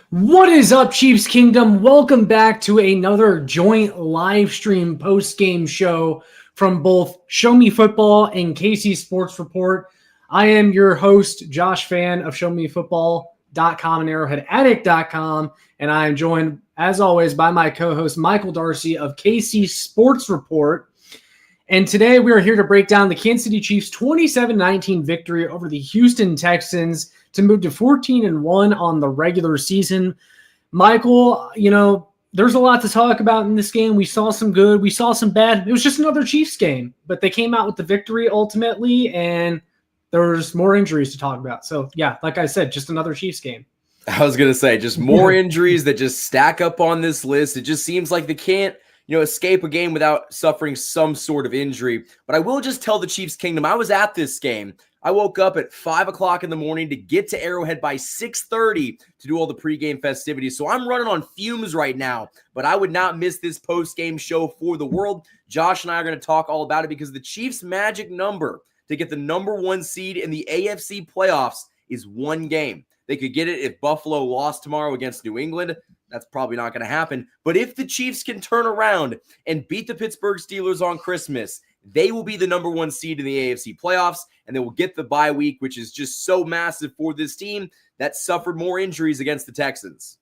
What is up, Chiefs Kingdom? Welcome back to another joint live stream post-game show from both Show Me Football and KC Sports Report. I am your host, Josh Fan of ShowMeFootball.com and ArrowheadAddict.com, and I am joined, as always, by my co-host, Michael Darcy of KC Sports Report. And today we are here to break down the Kansas City Chiefs' 27-19 victory over the Houston Texans to move to 14-1 on the regular season. Michael, there's a lot to talk about in this game. We saw some good, we saw some bad. It was just another Chiefs game, but they came out with the victory ultimately, and there's more injuries to talk about. So, yeah, like I said, just another Chiefs game. I was going to say, just more injuries that just stack up on this list. It just seems like they can't escape a game without suffering some sort of injury. But I will just tell the Chiefs Kingdom, I was at this game. I woke up at 5 o'clock in the morning to get to Arrowhead by 6:30 to do all the pregame festivities. So I'm running on fumes right now, but I would not miss this postgame show for the world. Josh and I are going to talk all about it because the Chiefs' magic number to get the number one seed in the AFC playoffs is one game. They could get it if Buffalo lost tomorrow against New England. That's probably not going to happen. But if the Chiefs can turn around and beat the Pittsburgh Steelers on Christmas, they will be the number one seed in the AFC playoffs, and they will get the bye week, which is just so massive for this team that suffered more injuries against the Texans.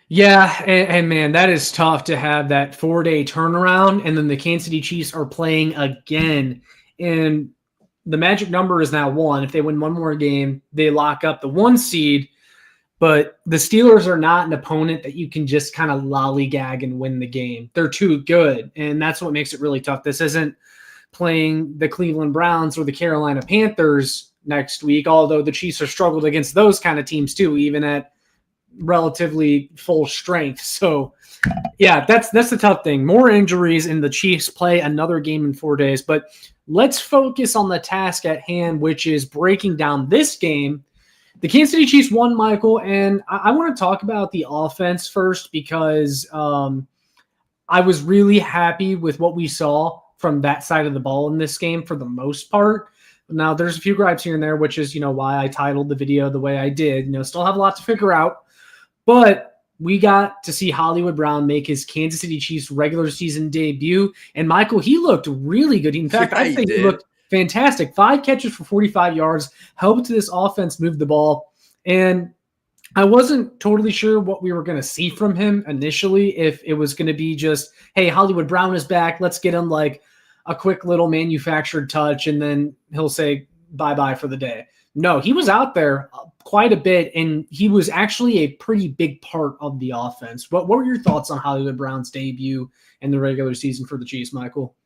Yeah, and man, that is tough to have that 4-day turnaround, and then the Kansas City Chiefs are playing again, and the magic number is now 1. If they win one more game, they lock up the 1 seed. But the Steelers are not an opponent that you can just kind of lollygag and win the game. They're too good, and that's what makes it really tough. This isn't playing the Cleveland Browns or the Carolina Panthers next week, although the Chiefs have struggled against those kind of teams too, even at relatively full strength. So, yeah, that's the tough thing. More injuries, and the Chiefs play another game in 4 days. But let's focus on the task at hand, which is breaking down this game. The Kansas City Chiefs won, Michael, and I want to talk about the offense first because I was really happy with what we saw from that side of the ball in this game for the most part. Now, there's a few gripes here and there, which is, why I titled the video the way I did. Still have a lot to figure out, but we got to see Hollywood Brown make his Kansas City Chiefs regular season debut, and Michael, he looked really good. In fact, I think he looked fantastic. 5 catches for 45 yards, helped this offense move the ball. And I wasn't totally sure what we were going to see from him initially, if it was going to be just, hey, Hollywood Brown is back. Let's get him like a quick little manufactured touch, and then he'll say bye-bye for the day. No, he was out there quite a bit, and he was actually a pretty big part of the offense. What were your thoughts on Hollywood Brown's debut in the regular season for the Chiefs, Michael?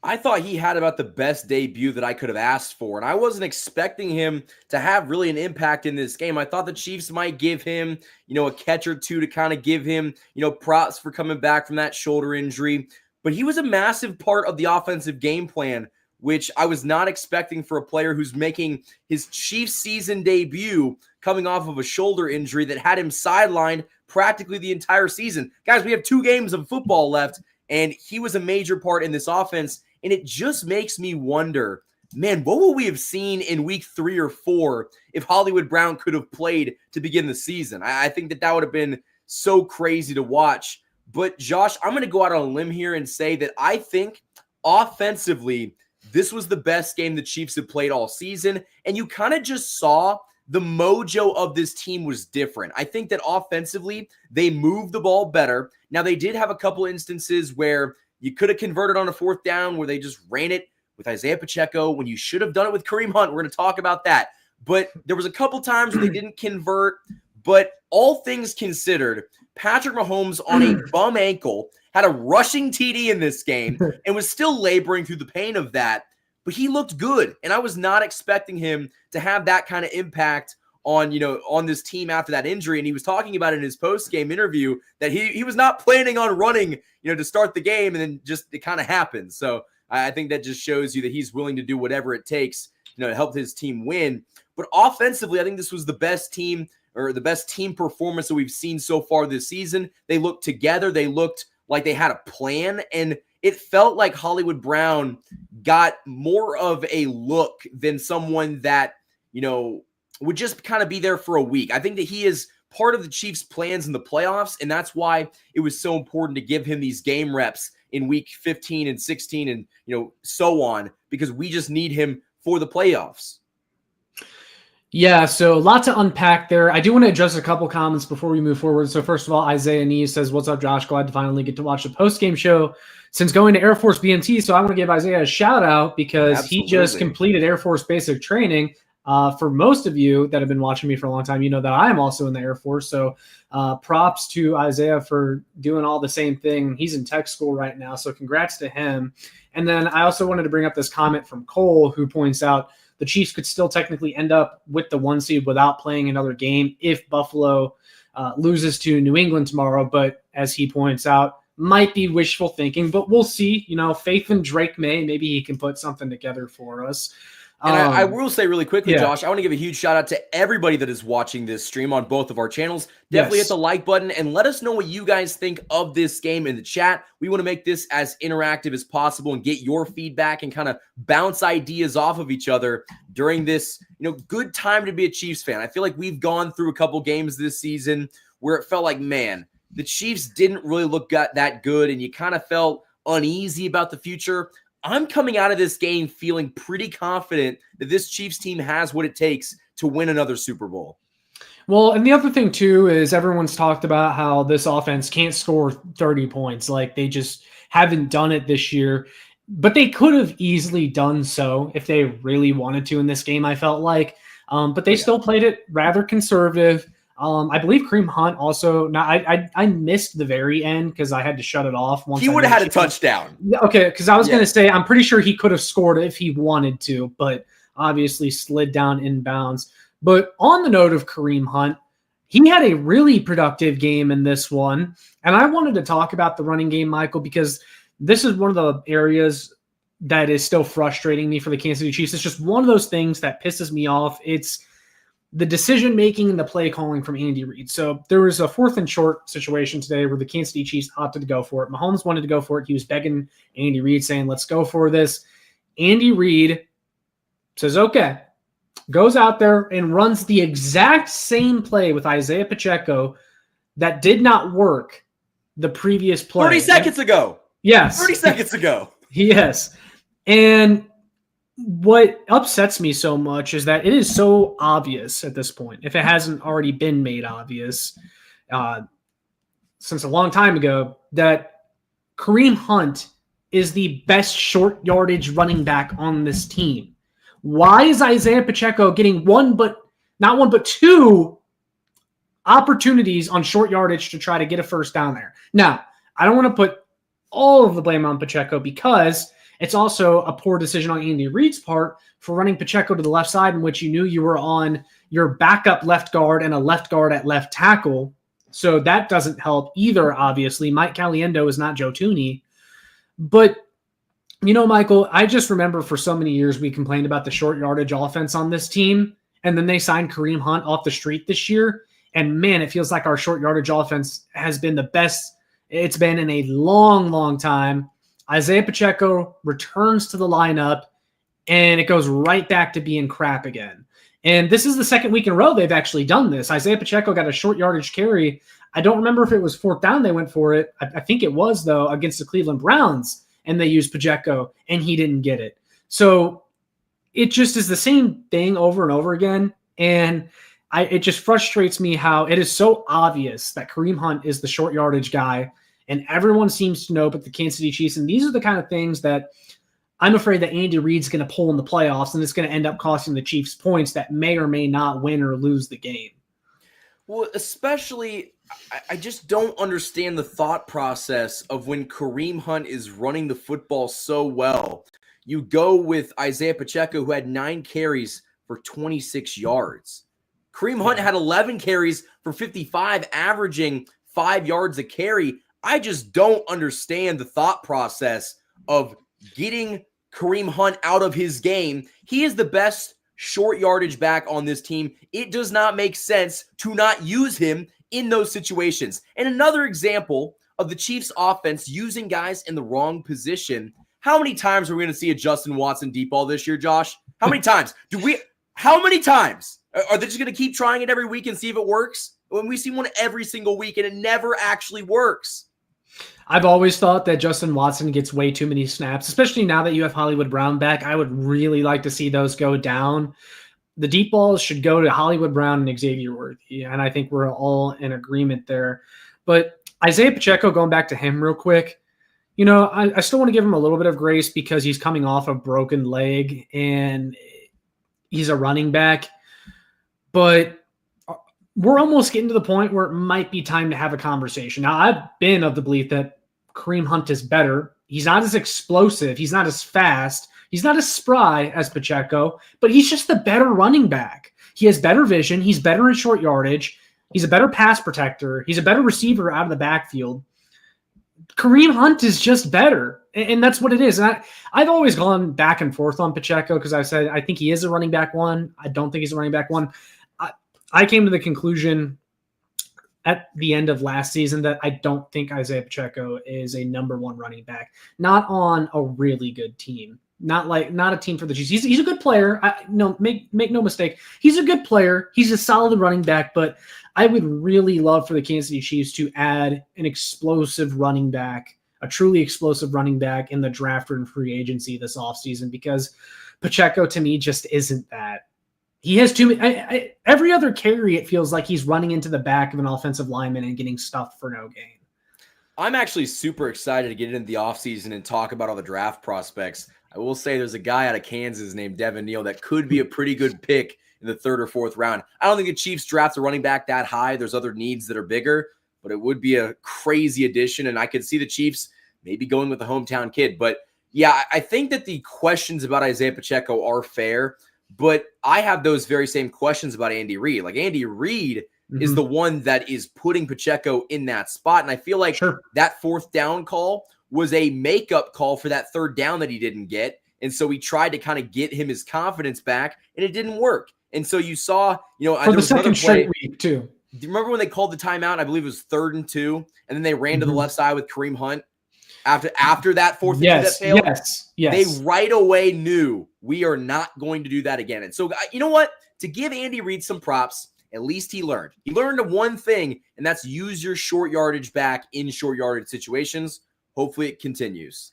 I thought he had about the best debut that I could have asked for, and I wasn't expecting him to have really an impact in this game. I thought the Chiefs might give him, a catch or two to kind of give him, props for coming back from that shoulder injury. But he was a massive part of the offensive game plan, which I was not expecting for a player who's making his Chiefs season debut coming off of a shoulder injury that had him sidelined practically the entire season. Guys, we have 2 games of football left, and he was a major part in this offense. And it just makes me wonder, man, what would we have seen in week 3 or 4 if Hollywood Brown could have played to begin the season? I think that would have been so crazy to watch. But Josh, I'm going to go out on a limb here and say that I think offensively, this was the best game the Chiefs have played all season. And you kind of just saw the mojo of this team was different. I think that offensively, they moved the ball better. Now, they did have a couple instances where you could have converted on a 4th down where they just ran it with Isaiah Pacheco when you should have done it with Kareem Hunt. We're going to talk about that. But there was a couple times where they didn't convert. But all things considered, Patrick Mahomes on a bum ankle had a rushing TD in this game and was still laboring through the pain of that. But he looked good, and I was not expecting him to have that kind of impact on this team after that injury. And he was talking about in his post-game interview that he was not planning on running, to start the game, and then just it kind of happened. So I think that just shows you that he's willing to do whatever it takes, to help his team win. But offensively, I think this was the best team or the best team performance that we've seen so far this season. They looked together. They looked like they had a plan, and it felt like Hollywood Brown got more of a look than someone that, would just kind of be there for a week. I think that he is part of the Chiefs' plans in the playoffs, and that's why it was so important to give him these game reps in week 15 and 16 and, so on, because we just need him for the playoffs. Yeah, so a lot to unpack there. I do want to address a couple comments before we move forward. So first of all, Isaiah Nee says, "What's up, Josh? Glad to finally get to watch the post-game show since going to Air Force BMT." So I want to give Isaiah a shout out because he just completed Air Force basic training. For most of you that have been watching me for a long time, you know that I am also in the Air Force. So props to Isaiah for doing all the same thing. He's in tech school right now, so congrats to him. And then I also wanted to bring up this comment from Cole, who points out the Chiefs could still technically end up with the 1 seed without playing another game if Buffalo loses to New England tomorrow. But as he points out, might be wishful thinking, but we'll see. Faith in Drake May. Maybe he can put something together for us. And I will say really quickly, yeah. Josh, I want to give a huge shout out to everybody that is watching this stream on both of our channels. Definitely hit the like button and let us know what you guys think of this game in the chat. We want to make this as interactive as possible and get your feedback and kind of bounce ideas off of each other during this, good time to be a Chiefs fan. I feel like we've gone through a couple games this season where it felt like, man, the Chiefs didn't really look that good, and you kind of felt uneasy about the future. I'm coming out of this game feeling pretty confident that this Chiefs team has what it takes to win another Super Bowl. Well, and the other thing, too, is everyone's talked about how this offense can't score 30 points. Like, they just haven't done it this year. But they could have easily done so if they really wanted to in this game, I felt like. But they still played it rather conservative. I believe Kareem Hunt also. Now, I missed the very end because I had to shut it off. He would have had a touchdown. Okay, because I was going to say I'm pretty sure he could have scored if he wanted to, but obviously slid down inbounds. But on the note of Kareem Hunt, he had a really productive game in this one, and I wanted to talk about the running game, Michael, because this is one of the areas that is still frustrating me for the Kansas City Chiefs. It's just one of those things that pisses me off. It's the decision-making and the play calling from Andy Reid. So there was a 4th and short situation today where the Kansas City Chiefs opted to go for it. Mahomes wanted to go for it. He was begging Andy Reid, saying, let's go for this. Andy Reid says, okay, goes out there and runs the exact same play with Isaiah Pacheco that did not work the previous play. 30 seconds ago. Yes. 30 seconds ago. Yes. And what upsets me so much is that it is so obvious at this point, if it hasn't already been made obvious since a long time ago, that Kareem Hunt is the best short yardage running back on this team. Why is Isaiah Pacheco getting not one, but 2 opportunities on short yardage to try to get a first down there? Now, I don't want to put all of the blame on Pacheco because it's also a poor decision on Andy Reid's part for running Pacheco to the left side, in which you knew you were on your backup left guard and a left guard at left tackle. So that doesn't help either, obviously. Mike Caliendo is not Joe Thuney. But, Michael, I just remember for so many years we complained about the short yardage offense on this team, and then they signed Kareem Hunt off the street this year. And, man, it feels like our short yardage offense has been the best it's been in a long, long time. Isaiah Pacheco returns to the lineup, and it goes right back to being crap again. And this is the second week in a row they've actually done this. Isaiah Pacheco got a short yardage carry. I don't remember if it was 4th down they went for it. I think it was, though, against the Cleveland Browns, and they used Pacheco, and he didn't get it. So it just is the same thing over and over again, and it just frustrates me how it is so obvious that Kareem Hunt is the short yardage guy, and everyone seems to know but the Kansas City Chiefs. And these are the kind of things that I'm afraid that Andy Reid's going to pull in the playoffs, and it's going to end up costing the Chiefs points that may or may not win or lose the game. Well, especially, I just don't understand the thought process of when Kareem Hunt is running the football so well. You go with Isaiah Pacheco, who had 9 carries for 26 yards. Kareem Hunt had 11 carries for 55, averaging 5 yards a carry. I just don't understand the thought process of getting Kareem Hunt out of his game. He is the best short yardage back on this team. It does not make sense to not use him in those situations. And another example of the Chiefs offense using guys in the wrong position. How many times are we going to see a Justin Watson deep ball this year, Josh? How many times? How many times? Are they just going to keep trying it every week and see if it works? when we see one every single week and it never actually works. I've always thought that Justin Watson gets way too many snaps, especially now that you have Hollywood Brown back. I would really like to see those go down. The deep balls should go to Hollywood Brown and Xavier Worthy, and I think we're all in agreement there. But Isaiah Pacheco, going back to him real quick, I still want to give him a little bit of grace because he's coming off a broken leg and he's a running back. But we're almost getting to the point where it might be time to have a conversation. Now, I've been of the belief that Kareem Hunt is better. He's not as explosive. He's not as fast. He's not as spry as Pacheco, but he's just the better running back. He has better vision. He's better in short yardage. He's a better pass protector. He's a better receiver out of the backfield. Kareem Hunt is just better, and that's what it is. And I've always gone back and forth on Pacheco because I said I think he is a running back one. I don't think he's a running back one. I came to the conclusion at the end of last season that I don't think Isaiah Pacheco is a number one running back, not on a really good team, not a team for the Chiefs. He's a good player. Make no mistake. He's a good player. He's a solid running back, but I would really love for the Kansas City Chiefs to add an explosive running back, a truly explosive running back in the draft or in free agency this offseason, because Pacheco to me just isn't that. He has too many. Every other carry, it feels like he's running into the back of an offensive lineman and getting stuffed for no gain. I'm actually super excited to get into the offseason and talk about all the draft prospects. I will say there's a guy out of Kansas named Devin Neal that could be a pretty good pick in the 3rd or 4th round. I don't think the Chiefs draft a running back that high. There's other needs that are bigger, but it would be a crazy addition, and I could see the Chiefs maybe going with the hometown kid. But, yeah, I think that the questions about Isaiah Pacheco are fair. But I have those very same questions about Andy Reid. Like, Andy Reid is the one that is putting Pacheco in that spot. And I feel like that 4th down call was a makeup call for that 3rd down that he didn't get. And so he tried to kind of get him his confidence back, and it didn't work. And so you saw, for the second straight week too. Do you remember when they called the timeout? I believe it was 3rd and 2, and then they ran to the left side with Kareem Hunt after that 4th and 2 that failed? Yes. They right away knew we are not going to do that again. And so, you know what? To give Andy Reid some props, at least he learned. He learned one thing, and that's use your short yardage back in short yardage situations. Hopefully it continues.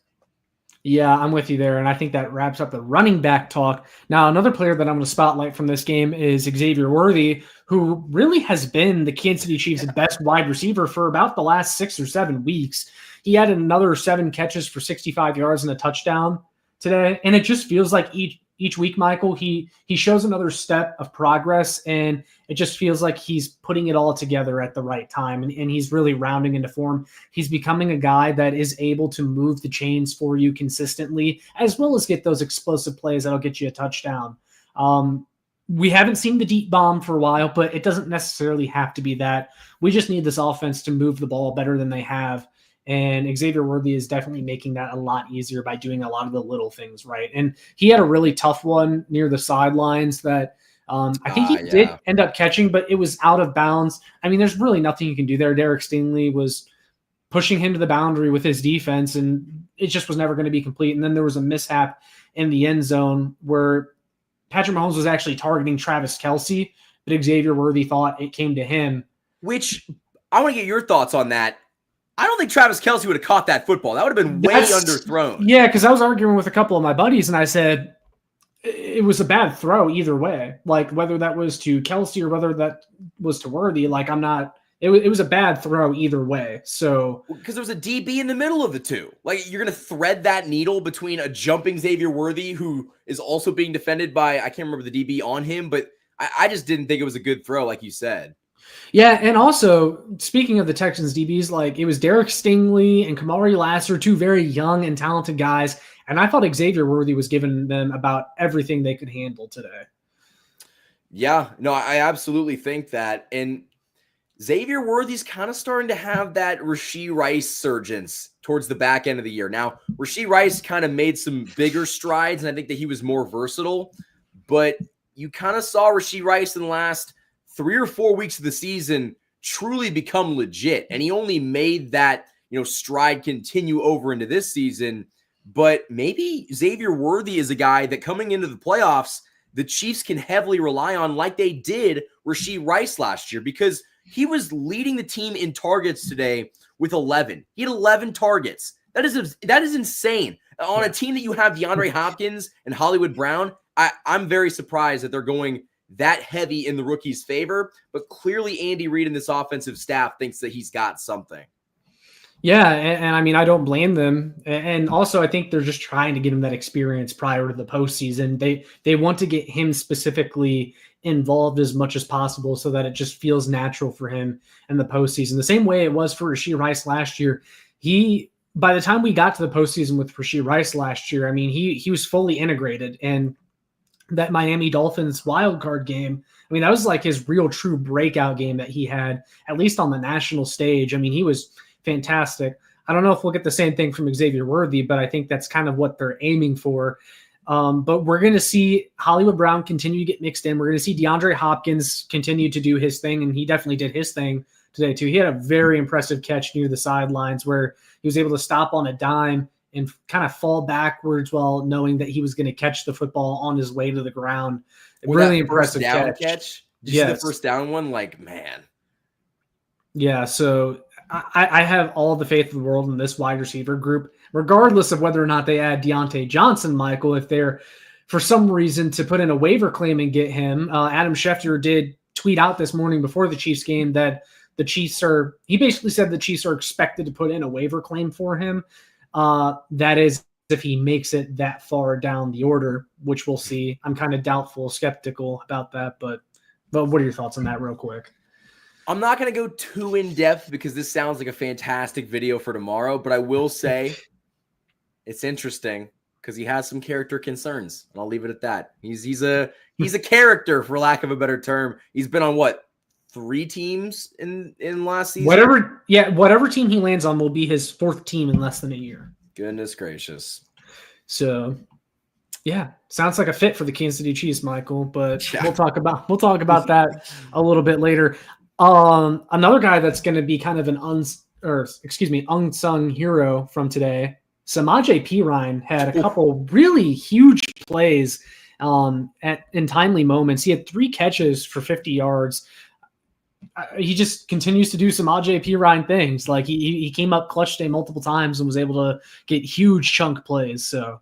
Yeah, I'm with you there, and I think that wraps up the running back talk. Now, another player that I'm going to spotlight from this game is Xavier Worthy, who really has been the Kansas City Chiefs' best wide receiver for about the last 6 or 7 weeks. He had another 7 catches for 65 yards and a touchdown today, and it just feels like each week, Michael, he shows another step of progress, and it just feels like he's putting it all together at the right time, and he's really rounding into form. He's becoming a guy that is able to move the chains for you consistently, as well as get those explosive plays that'll get you a touchdown. We haven't seen the deep bomb for a while, but it doesn't necessarily have to be that. We just need this offense to move the ball better than they have. And Xavier Worthy is definitely making that a lot easier by doing a lot of the little things right. And he had a really tough one near the sidelines that I think he did end up catching, but it was out of bounds. I mean, there's really nothing you can do there. Derek Stingley was pushing him to the boundary with his defense, and it just was never going to be complete. And then there was a mishap in the end zone where Patrick Mahomes was actually targeting Travis Kelce, but Xavier Worthy thought it came to him. Which, I want to get your thoughts on that. I don't think Travis Kelce would have caught that football. That would have been way underthrown. Yeah, because I was arguing with a couple of my buddies, and I said it was a bad throw either way. Like, whether that was to Kelce or whether that was to Worthy, like, it was a bad throw either way. So, because there was a DB in the middle of the two. Like, you're going to thread that needle between a jumping Xavier Worthy, who is also being defended by, I can't remember the DB on him, but I just didn't think it was a good throw, like you said. Yeah, and also, speaking of the Texans DBs, like, it was Derek Stingley and Kamari Lasser, 2 very young and talented guys, and I thought Xavier Worthy was giving them about everything they could handle today. Yeah, no, I absolutely think that, and Xavier Worthy's kind of starting to have that Rashee Rice surgence towards the back end of the year. Now, Rashee Rice kind of made some bigger strides, and I think that he was more versatile, but you kind of saw Rashee Rice in the last 3 or 4 weeks of the season truly become legit. And he only made that, stride continue over into this season. But maybe Xavier Worthy is a guy that coming into the playoffs, the Chiefs can heavily rely on, like they did Rashee Rice last year, because He was leading the team in targets today with 11. He had 11 targets. That is insane. On a team that you have DeAndre Hopkins and Hollywood Brown, I'm very surprised that they're going that heavy in the rookie's favor. But clearly Andy Reid and this offensive staff thinks that he's got something. Yeah, and I mean, I don't blame them. And also, I think they're just trying to get him that experience prior to the postseason. They want to get him specifically involved as much as possible so that it just feels natural for him in the postseason. The same way it was for Rashee Rice last year. By the time we got to the postseason with Rashee Rice last year, I mean, he was fully integrated. And that Miami Dolphins wild card game, I mean, that was like his real true breakout game that he had, at least on the national stage. I mean, he was fantastic. I don't know if we'll get the same thing from Xavier Worthy, but I think that's kind of what they're aiming for. But we're going to see Hollywood Brown continue to get mixed in. We're going to see DeAndre Hopkins continue to do his thing, and he definitely did his thing today too. He had a very impressive catch near the sidelines where he was able to stop on a dime and kind of fall backwards while knowing that he was going to catch the football on his way to the ground. Really impressive catch. Did you see the first down one? Like, man. Yeah, so I have all the faith in the world in this wide receiver group, regardless of whether or not they add Deontay Johnson, Michael. If they're, for some reason, to put in a waiver claim and get him, Adam Schefter did tweet out this morning before the Chiefs game that he basically said the Chiefs are expected to put in a waiver claim for him. That is if he makes it that far down the order, which we'll see. I'm kind of doubtful, skeptical about that, but what are your thoughts on that real quick? I'm not going to go too in-depth because this sounds like a fantastic video for tomorrow, but I will say it's interesting because he has some character concerns, and I'll leave it at that. He's a character, for lack of a better term. He's been on, what, 3 teams in last season? Whatever team he lands on will be his 4th team in less than a year. Goodness gracious. So, yeah, sounds like a fit for the Kansas City Chiefs, Michael, but we'll talk about that a little bit later. Another guy that's going to be kind of an unsung hero from today, Samaje Perine had a couple really huge plays in timely moments. He had 3 catches for 50 yards. He just continues to do Samaje Perine things. Like he came up clutch day multiple times and was able to get huge chunk plays. So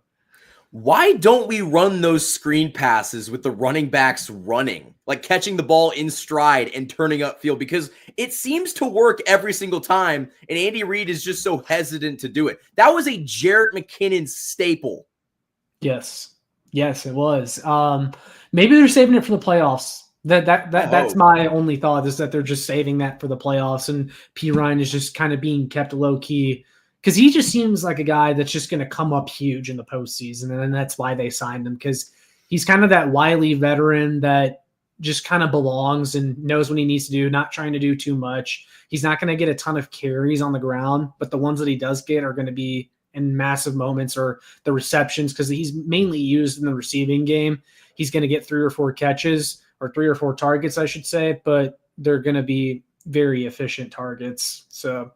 why don't we run those screen passes with the running backs running, like catching the ball in stride and turning upfield? Because it seems to work every single time, and Andy Reid is just so hesitant to do it. That was a Jerick McKinnon staple. Yes, it was. Maybe they're saving it for the playoffs. That's my only thought, is that they're just saving that for the playoffs, and Perine is just kind of being kept low key. Because he just seems like a guy that's just going to come up huge in the postseason, and that's why they signed him, because he's kind of that wily veteran that just kind of belongs and knows what he needs to do, not trying to do too much. He's not going to get a ton of carries on the ground, but the ones that he does get are going to be in massive moments or the receptions, because he's mainly used in the receiving game. He's going to get 3 or 4 catches, or 3 or 4 targets, I should say, but they're going to be very efficient targets. So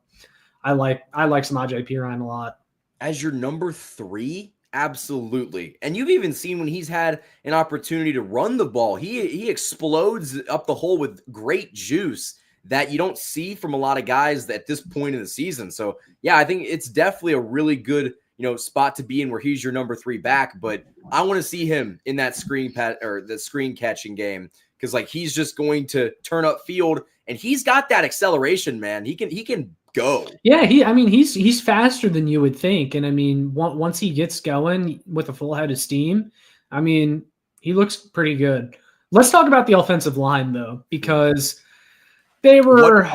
I like Samaje Perine a lot. As your number 3, absolutely. And you've even seen when he's had an opportunity to run the ball, he explodes up the hole with great juice that you don't see from a lot of guys at this point in the season. So yeah, I think it's definitely a really good spot to be in, where he's your number 3 back. But I want to see him in that screen catching game, because like he's just going to turn up field, and he's got that acceleration, man. He can go. Yeah, he's faster than you would think, and I mean, once he gets going with a full head of steam, I mean, he looks pretty good. Let's talk about the offensive line though, because they were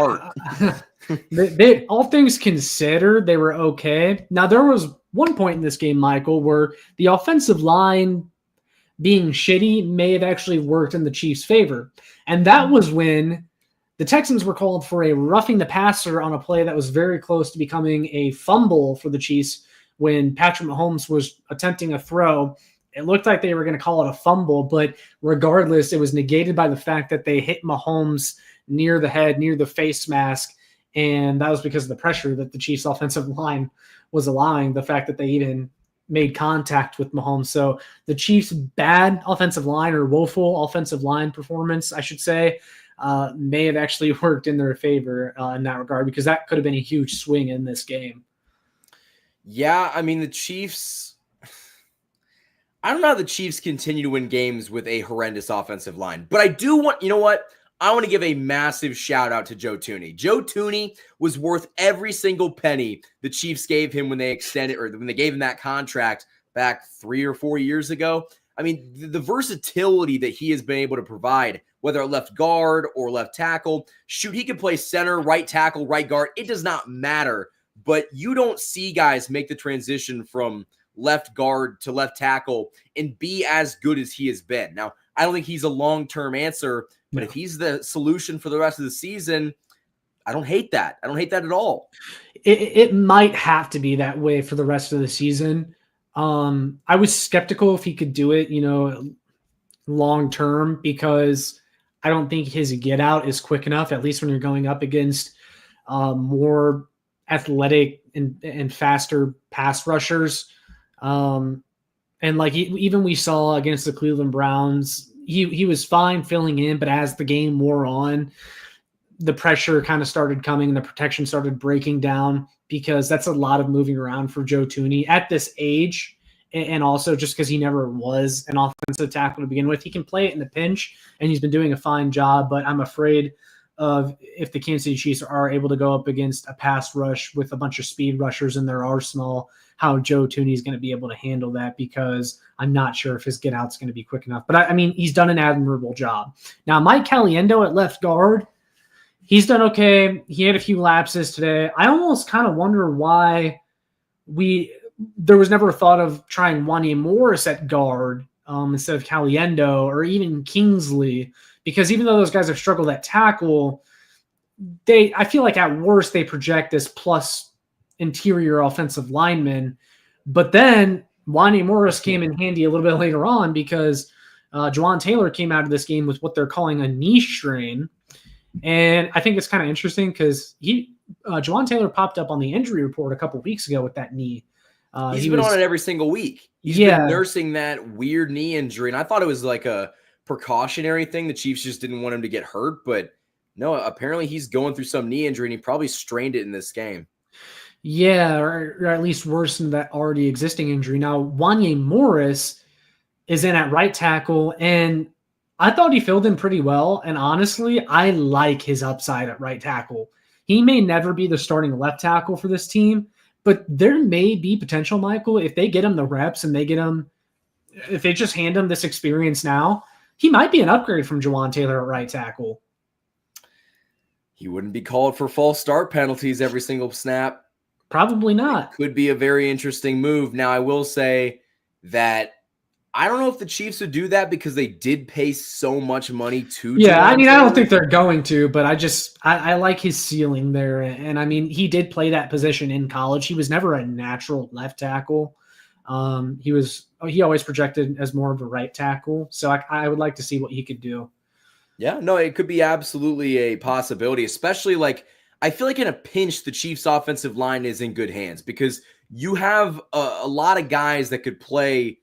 they all things considered, they were okay. Now there was one point in this game, Michael, where the offensive line being shitty may have actually worked in the Chiefs' favor, and that was when the Texans were called for a roughing the passer on a play that was very close to becoming a fumble for the Chiefs. When Patrick Mahomes was attempting a throw, it looked like they were going to call it a fumble, but regardless, it was negated by the fact that they hit Mahomes near the head, near the face mask, and that was because of the pressure that the Chiefs' offensive line was allowing, the fact that they even made contact with Mahomes. So the Chiefs' bad offensive line, or woeful offensive line performance, I should say, may have actually worked in their favor in that regard, because that could have been a huge swing in this game. Yeah, I mean, the Chiefs, I don't know how the Chiefs continue to win games with a horrendous offensive line, but I do want, you know what? I want to give a massive shout out to Joe Thuney. Joe Thuney was worth every single penny the Chiefs gave him when they extended, or when they gave him that contract back 3 or 4 years ago. I mean, the versatility that he has been able to provide, whether at left guard or left tackle, shoot, he could play center, right tackle, right guard. It does not matter. But you don't see guys make the transition from left guard to left tackle and be as good as he has been. Now, I don't think he's a long-term answer, but if he's the solution for the rest of the season, I don't hate that. I don't hate that at all. It might have to be that way for the rest of the season. I was skeptical if he could do it, long-term, because I don't think his get out is quick enough, at least when you're going up against more athletic and faster pass rushers. And like even we saw against the Cleveland Browns, he was fine filling in, but as the game wore on, the pressure kind of started coming and the protection started breaking down, because that's a lot of moving around for Joe Thuney at this age. And also just because he never was an offensive tackle to begin with. He can play it in the pinch, and he's been doing a fine job, but I'm afraid of if the Kansas City Chiefs are able to go up against a pass rush with a bunch of speed rushers in their arsenal, how Joe Thuney is going to be able to handle that, because I'm not sure if his get out's going to be quick enough. But I mean, he's done an admirable job. Now, Mike Caliendo at left guard, he's done okay. He had a few lapses today. I almost kind of wonder why there was never a thought of trying Wanya Morris at guard instead of Caliendo or even Kingsley, because even though those guys have struggled at tackle, I feel like at worst they project as plus interior offensive linemen. But then Wanya Morris came in handy a little bit later on, because Juwan Taylor came out of this game with what they're calling a knee strain. And I think it's kind of interesting because Juwan Taylor popped up on the injury report a couple weeks ago with that knee. He's been on it every single week. He's been nursing that weird knee injury, and I thought it was like a precautionary thing. The Chiefs just didn't want him to get hurt, but no, apparently he's going through some knee injury, and he probably strained it in this game. Yeah, or at least worse than that already existing injury. Now, Wanya Morris is in at right tackle, and I thought he filled in pretty well, and honestly, I like his upside at right tackle. He may never be the starting left tackle for this team, but there may be potential, Michael, if they get him the reps and if they just hand him this experience now, he might be an upgrade from Juwan Taylor at right tackle. He wouldn't be called for false start penalties every single snap. Probably not. It could be a very interesting move. Now, I will say that I don't know if the Chiefs would do that, because they did pay so much money to. Yeah, I mean, I don't think they're going to, but I like his ceiling there. And I mean, he did play that position in college. He was never a natural left tackle. He always projected as more of a right tackle. So I would like to see what he could do. Yeah, no, it could be absolutely a possibility, especially I feel like in a pinch, the Chiefs offensive line is in good hands, because you have a lot of guys that could play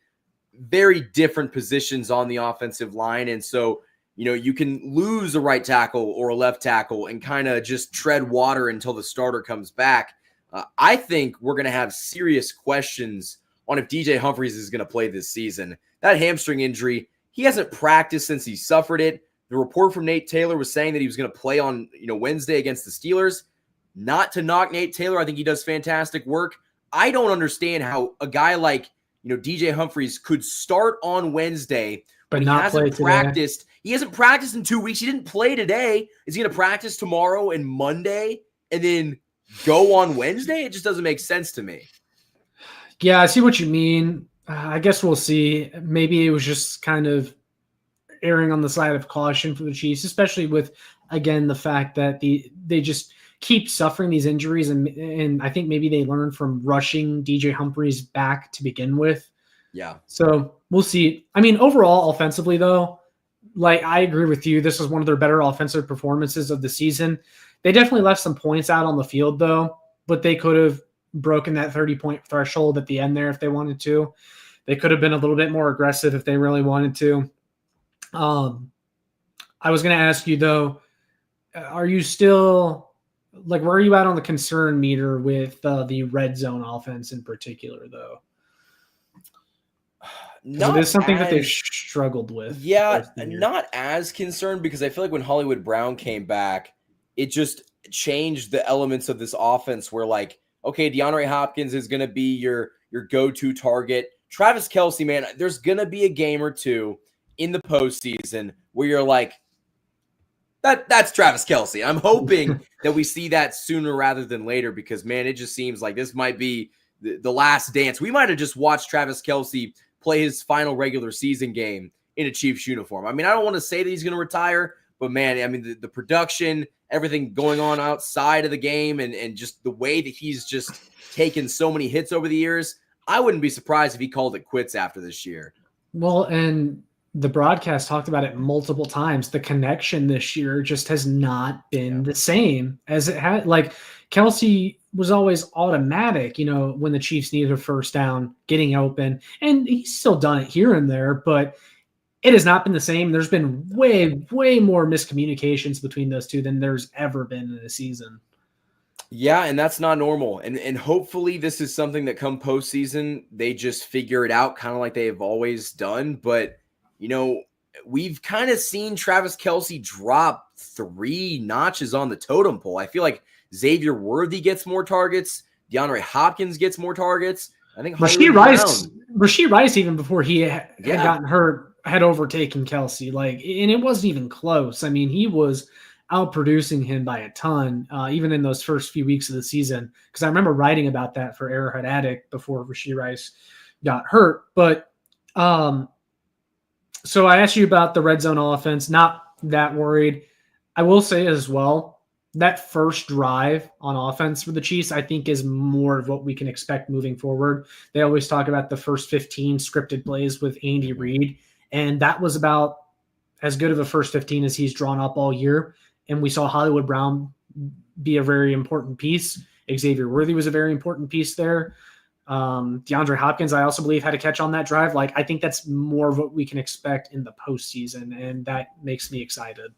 very different positions on the offensive line. And so, you can lose a right tackle or a left tackle and kind of just tread water until the starter comes back. I think we're going to have serious questions on if DJ Humphries is going to play this season. That hamstring injury, he hasn't practiced since he suffered it. The report from Nate Taylor was saying that he was going to play on, Wednesday against the Steelers. Not to knock Nate Taylor. I think he does fantastic work. I don't understand how a guy like, DJ Humphries could start on Wednesday, but not play practiced. Today. He hasn't practiced in 2 weeks. He didn't play today. Is he going to practice tomorrow and Monday and then go on Wednesday? It just doesn't make sense to me. Yeah, I see what you mean. I guess we'll see. Maybe it was just kind of erring on the side of caution for the Chiefs, especially with, again, the fact that they just keep suffering these injuries, and I think maybe they learned from rushing DJ Humphries back to begin with. Yeah. So we'll see. I mean, overall, offensively, though, I agree with you. This was one of their better offensive performances of the season. They definitely left some points out on the field, though, but they could have broken that 30-point threshold at the end there if they wanted to. They could have been a little bit more aggressive if they really wanted to. I was going to ask you, though, are you still like, where are you at on the concern meter with the red zone offense in particular, though? Because it Not is something that they've as struggled with. Yeah, most of the year. not as concerned because I feel like when Hollywood Brown came back, it just changed the elements of this offense where like, okay, DeAndre Hopkins is going to be your go-to target. Travis Kelce, man, there's going to be a game or two in the postseason where you're like, that's Travis Kelce. I'm hoping that we see that sooner rather than later because, man, it just seems like this might be the last dance. We might have just watched Travis Kelce play his final regular season game in a Chiefs uniform. I mean, I don't want to say that he's going to retire, but, man, I mean, the production, everything going on outside of the game and just the way that he's just taken so many hits over the years, I wouldn't be surprised if he called it quits after this year. Well, and the broadcast talked about it multiple times. The connection this year just has not been the same as it had. Like, Kelce was always automatic, when the Chiefs needed a first down, getting open, and he's still done it here and there, but it has not been the same. There's been way, way more miscommunications between those two than there's ever been in a season. Yeah, and that's not normal. And hopefully this is something that come postseason, they just figure it out kind of like they've always done. But, we've kind of seen Travis Kelce drop 3 notches on the totem pole. I feel like Xavier Worthy gets more targets. DeAndre Hopkins gets more targets. I think Rashee Rice, even before he had gotten hurt, had overtaken Kelce. And it wasn't even close. I mean, he was outproducing him by a ton, even in those first few weeks of the season. Because I remember writing about that for Arrowhead Addict before Rashee Rice got hurt. But so I asked you about the red zone offense. Not that worried. I will say as well, that first drive on offense for the Chiefs, I think, is more of what we can expect moving forward. They always talk about the first 15 scripted plays with Andy Reid, and that was about as good of a first 15 as he's drawn up all year. And we saw Hollywood Brown be a very important piece. Xavier Worthy was a very important piece there. DeAndre Hopkins, I also believe, had a catch on that drive. I think that's more of what we can expect in the postseason, and that makes me excited.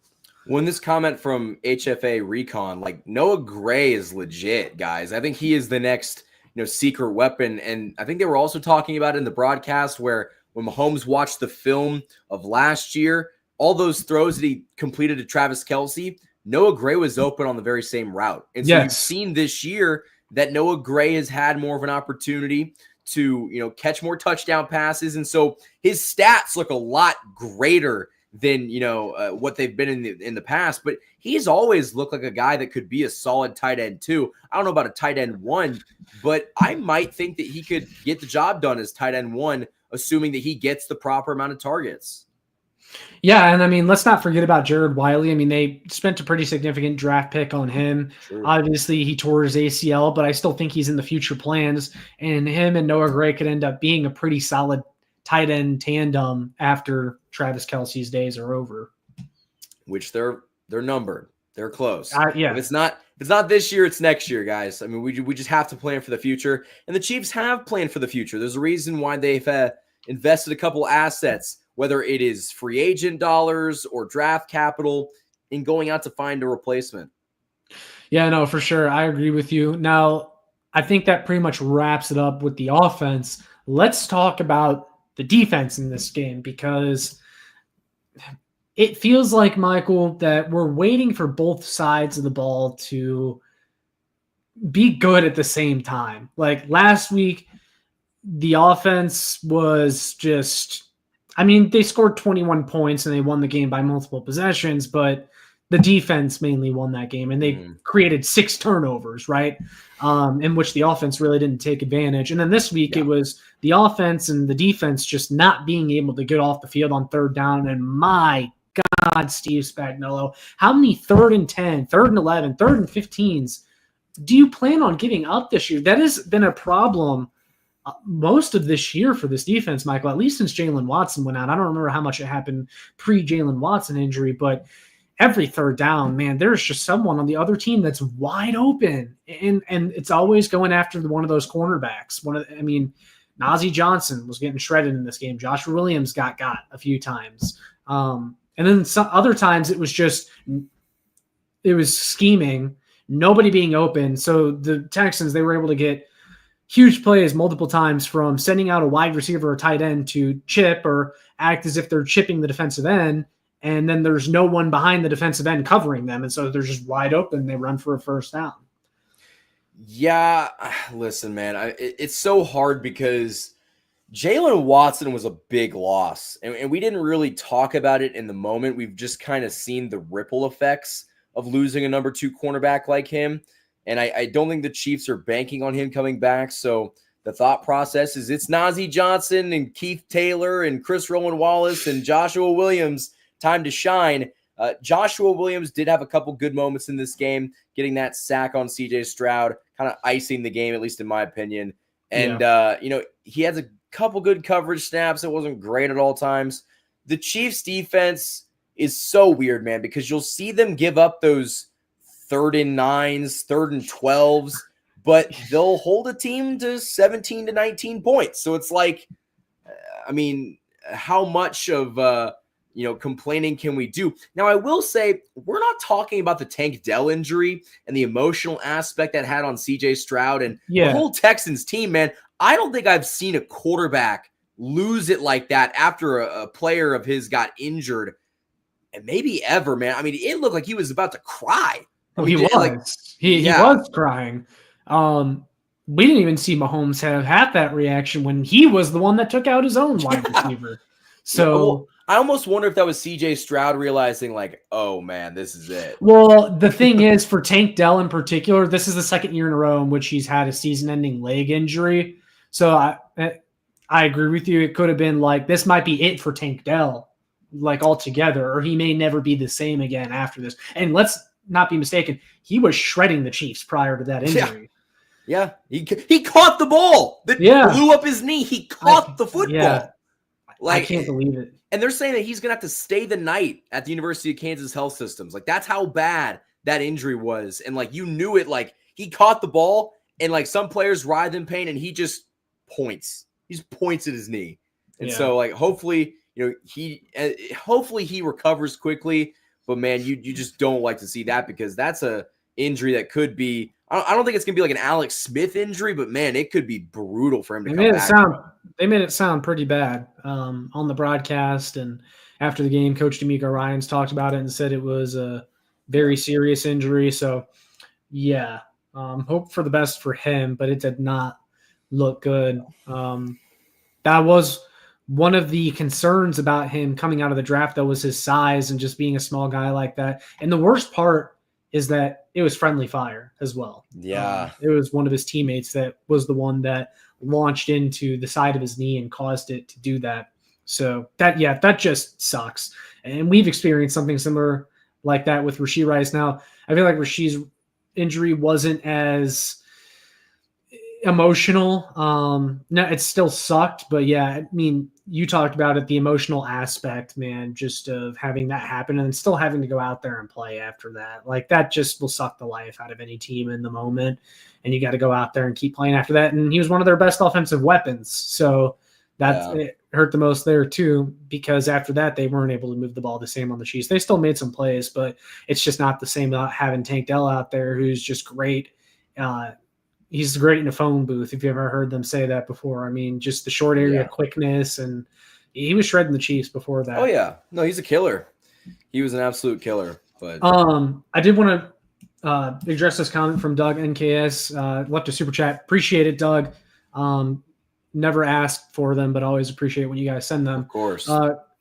When this comment from HFA Recon, Noah Gray is legit, guys. I think he is the next, secret weapon. And I think they were also talking about it in the broadcast where when Mahomes watched the film of last year, all those throws that he completed to Travis Kelce, Noah Gray was open on the very same route. And so you've seen this year that Noah Gray has had more of an opportunity to, catch more touchdown passes. And so his stats look a lot greater than, what they've been in the past. But he's always looked like a guy that could be a solid tight end too. I don't know about a tight end 1, but I might think that he could get the job done as tight end 1, assuming that he gets the proper amount of targets. Yeah, and I mean, let's not forget about Jared Wiley. I mean, they spent a pretty significant draft pick on him. Sure. Obviously, he tore his ACL, but I still think he's in the future plans. And him and Noah Gray could end up being a pretty solid tight end tandem after Travis Kelce's days are over. Which they're numbered. They're close. Yeah. If it's not this year, it's next year, guys. I mean, we just have to plan for the future. And the Chiefs have planned for the future. There's a reason why they've invested a couple assets, whether it is free agent dollars or draft capital, in going out to find a replacement. Yeah, no, for sure. I agree with you. Now, I think that pretty much wraps it up with the offense. Let's talk about the defense in this game, because it feels like, Michael, that we're waiting for both sides of the ball to be good at the same time. Like last week, the offense was just, they scored 21 points and they won the game by multiple possessions, but the defense mainly won that game, and they created 6 turnovers, right? In which the offense really didn't take advantage. And then this week, it was the offense and the defense just not being able to get off the field on third down. And my God, Steve Spagnuolo, how many 3rd and 10, 3rd and 11, 3rd and 15s do you plan on giving up this year? That has been a problem most of this year for this defense, Michael, at least since Jalen Watson went out. I don't remember how much it happened pre-Jalen Watson injury, but every third down, man, there's just someone on the other team that's wide open, and it's always going after one of those cornerbacks. Najee Johnson was getting shredded in this game. Joshua Williams got a few times, and then some other times it was just it was scheming, nobody being open. So the Texans, they were able to get huge plays multiple times from sending out a wide receiver or tight end to chip or act as if they're chipping the defensive end. And then there's no one behind the defensive end covering them. And so they're just wide open. They run for a first down. Yeah, listen, man, it's so hard because Jalen Watson was a big loss, and we didn't really talk about it in the moment. We've just kind of seen the ripple effects of losing a number 2 cornerback like him, and I don't think the Chiefs are banking on him coming back. So the thought process is it's Najee Johnson and Keith Taylor and Chris Rowan Wallace and Joshua Williams time to shine. Joshua Williams did have a couple good moments in this game, getting that sack on CJ Stroud, kind of icing the game, at least in my opinion. And, he has a couple good coverage snaps. It wasn't great at all times. The Chiefs defense is so weird, man, because you'll see them give up those 3rd and 9s, 3rd and 12s, but they'll hold a team to 17 to 19 points. So it's like, I mean, how much of, complaining can we do? Now, I will say we're not talking about the Tank Dell injury and the emotional aspect that had on CJ Stroud and the whole Texans team, man. I don't think I've seen a quarterback lose it like that after a player of his got injured, and maybe ever, man. I mean, it looked like he was about to cry. He was. He was crying. We didn't even see Mahomes have half that reaction when he was the one that took out his own wide receiver. So I almost wonder if that was CJ Stroud realizing, like, oh man, this is it. Well, the thing is, for Tank Dell in particular, this is the 2nd year in a row in which he's had a season-ending leg injury. So I agree with you. It could have been like, this might be it for Tank Dell, like altogether, or he may never be the same again after this. And let's not be mistaken, he was shredding the Chiefs prior to that injury. Yeah. He caught the ball that blew up his knee. He caught the football. Yeah. Like, I can't believe it. And they're saying that he's going to have to stay the night at the University of Kansas Health Systems. Like, that's how bad that injury was. And, like, you knew it. Like, he caught the ball, and, like, some players writhe in pain, and he just points. He just points at his knee. And so, like, hopefully he recovers quickly. But, man, you just don't like to see that because that's a injury that could be – I don't think it's going to be like an Alex Smith injury, but, man, it could be brutal for him to come back. They made it sound pretty bad on the broadcast, and after the game, Coach D'Amico Ryans talked about it and said it was a very serious injury. So, hope for the best for him, but it did not look good. That was one of the concerns about him coming out of the draft, though, was his size and just being a small guy like that. And the worst part is that it was friendly fire as well. Yeah. It was one of his teammates that was the one that launched into the side of his knee and caused it to do that. So that just sucks. And we've experienced something similar like that with Rashee Rice. Now, I feel like Rashee's injury wasn't as emotional. No, it still sucked, but I mean, you talked about it, the emotional aspect, man, just of having that happen and still having to go out there and play after that. Like, that just will suck the life out of any team in the moment. And you got to go out there and keep playing after that. And he was one of their best offensive weapons. So it hurt the most there too, because after that, they weren't able to move the ball the same on the Chiefs. They still made some plays, but it's just not the same without having Tank Dell out there, who's just great. He's great in a phone booth, if you ever heard them say that before. I mean, just the short area quickness, and he was shredding the Chiefs before that. Oh, yeah. No, he's a killer. He was an absolute killer. But I did want to address this comment from Doug NKS. Left a super chat. Appreciate it, Doug. Never asked for them, but always appreciate when you guys send them. Of course.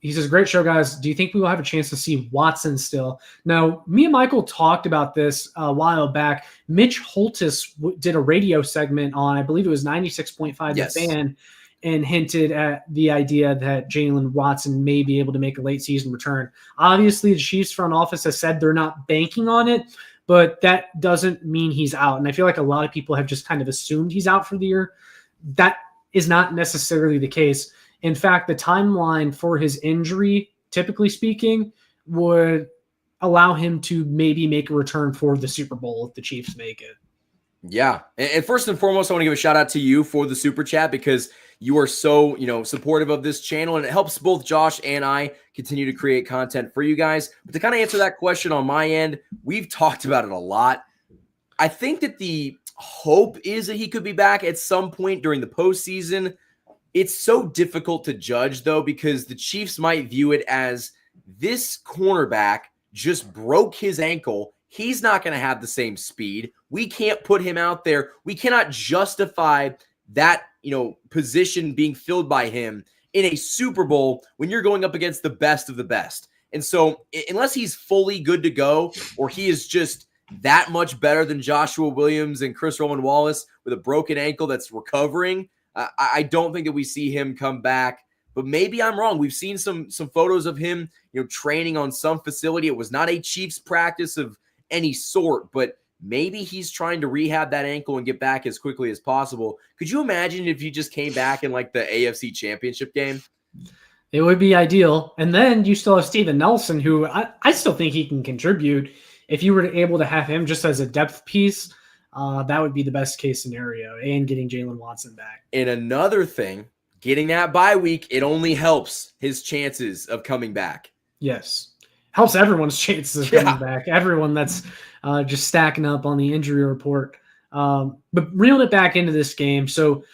He says, great show, guys. Do you think we will have a chance to see Watson still? Now, me and Michael talked about this a while back. Mitch Holtis did a radio segment on, I believe it was 96.5 The Fan, and hinted at the idea that Jalen Watson may be able to make a late season return. Obviously, the Chiefs front office has said they're not banking on it, but that doesn't mean he's out. And I feel like a lot of people have just kind of assumed he's out for the year. That is not necessarily the case. In fact, the timeline for his injury, typically speaking, would allow him to maybe make a return for the Super Bowl if the Chiefs make it. Yeah. And first and foremost, I want to give a shout out to you for the super chat because you are so, supportive of this channel and it helps both Josh and I continue to create content for you guys. But to kind of answer that question on my end, we've talked about it a lot. I think that the hope is that he could be back at some point during the postseason. It's so difficult to judge, though, because the Chiefs might view it as this cornerback just broke his ankle. He's not going to have the same speed. We can't put him out there. We cannot justify that, position being filled by him in a Super Bowl when you're going up against the best of the best. And so unless he's fully good to go or he is just that much better than Joshua Williams and Chris Roman Wallace with a broken ankle that's recovering, I don't think that we see him come back. But maybe I'm wrong. We've seen some photos of him, training on some facility. It was not a Chiefs practice of any sort, but maybe he's trying to rehab that ankle and get back as quickly as possible. Could you imagine if he just came back in like the AFC Championship game? It would be ideal. And then you still have Steven Nelson, who I still think he can contribute. If you were able to have him just as a depth piece, that would be the best case scenario, and getting Jalen Watson back. And another thing, getting that bye week, it only helps his chances of coming back. Yes. Helps everyone's chances of coming back. Everyone that's just stacking up on the injury report. But reeling it back into this game. So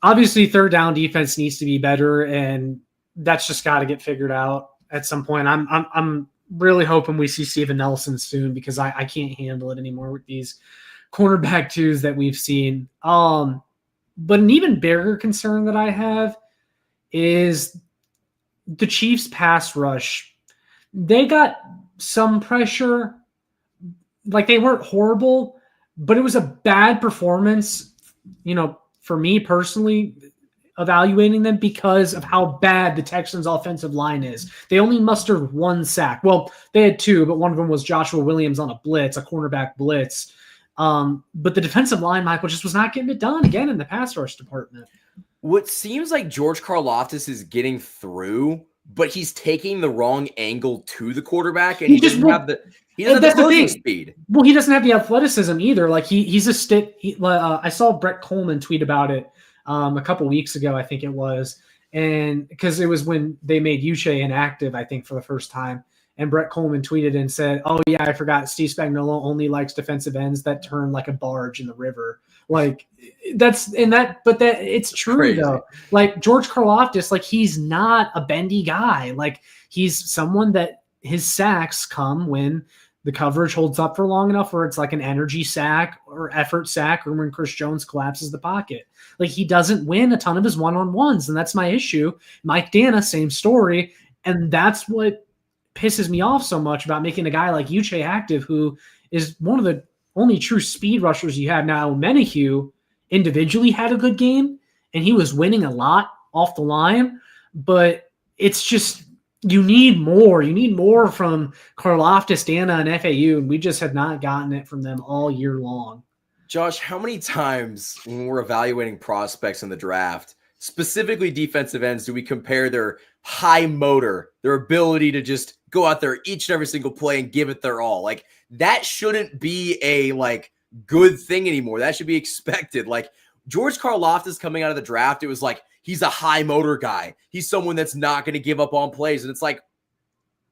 obviously third down defense needs to be better, and that's just got to get figured out at some point. I'm really hoping we see Steven Nelson soon because I can't handle it anymore with these cornerback twos that we've seen. But an even bigger concern that I have is the Chiefs pass rush. They got some pressure. Like, they weren't horrible, but it was a bad performance, for me personally, evaluating them because of how bad the Texans' offensive line is. They only mustered one sack. Well, they had two, but one of them was Joshua Williams on a blitz, a cornerback blitz. But the defensive line, Michael, just was not getting it done again in the pass rush department. What seems like George Karlaftis is getting through, but he's taking the wrong angle to the quarterback, and he doesn't have the closing speed. Well, he doesn't have the athleticism either. Like he's a stick. I saw Brett Coleman tweet about it a couple weeks ago, I think it was, and because it was when they made Uche inactive, I think, for the first time. And Brett Coleman tweeted and said, "Oh yeah, I forgot. Steve Spagnuolo only likes defensive ends that turn like a barge in the river." Like but it's true crazy. Though. Like George Karlaftis, like he's not a bendy guy. Like he's someone that his sacks come when the coverage holds up for long enough, where it's like an energy sack or effort sack, or when Chris Jones collapses the pocket. Like he doesn't win a ton of his one-on-ones, and that's my issue. Mike Dana, same story, and that's what pisses me off so much about making a guy like Uche active, who is one of the only true speed rushers you have. Now, Menahue individually had a good game, and he was winning a lot off the line, but it's just you need more. You need more from Karlaftis, Dana, and FAU, and we just have not gotten it from them all year long. Josh, how many times when we're evaluating prospects in the draft, specifically defensive ends, do we compare their high motor, their ability to just go out there each and every single play and give it their all? Like, that shouldn't be a good thing anymore. That should be expected. Like George Karlaftis coming out of the draft, it was like he's a high motor guy. He's someone that's not going to give up on plays. And it's like,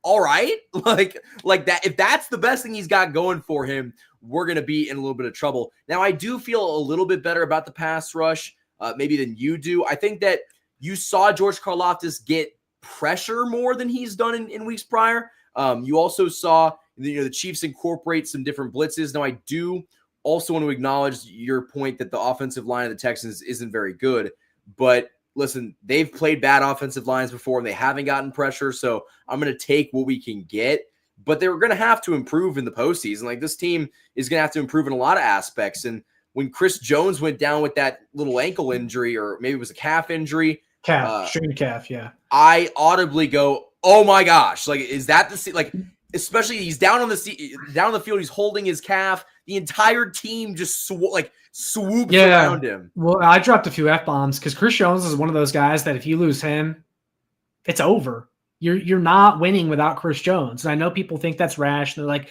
all right, like that. If that's the best thing he's got going for him, we're going to be in a little bit of trouble. Now, I do feel a little bit better about the pass rush, maybe than you do. I think that you saw George Karlaftis get pressure more than he's done in weeks prior. You also saw the Chiefs incorporate some different blitzes. Now, I do also want to acknowledge your point that the offensive line of the Texans isn't very good. But listen, they've played bad offensive lines before, and they haven't gotten pressure. So I'm going to take what we can get. But they're going to have to improve in the postseason. Like, this team is going to have to improve in a lot of aspects. And when Chris Jones went down with that little ankle injury, or maybe it was a calf injury. Strained calf, yeah. I audibly go, oh my gosh. Like, is that especially he's down on the field, he's holding his calf. The entire team just swoops around him. Well, I dropped a few F-bombs because Chris Jones is one of those guys that if you lose him, it's over. You're not winning without Chris Jones. And I know people think that's rash. They're like,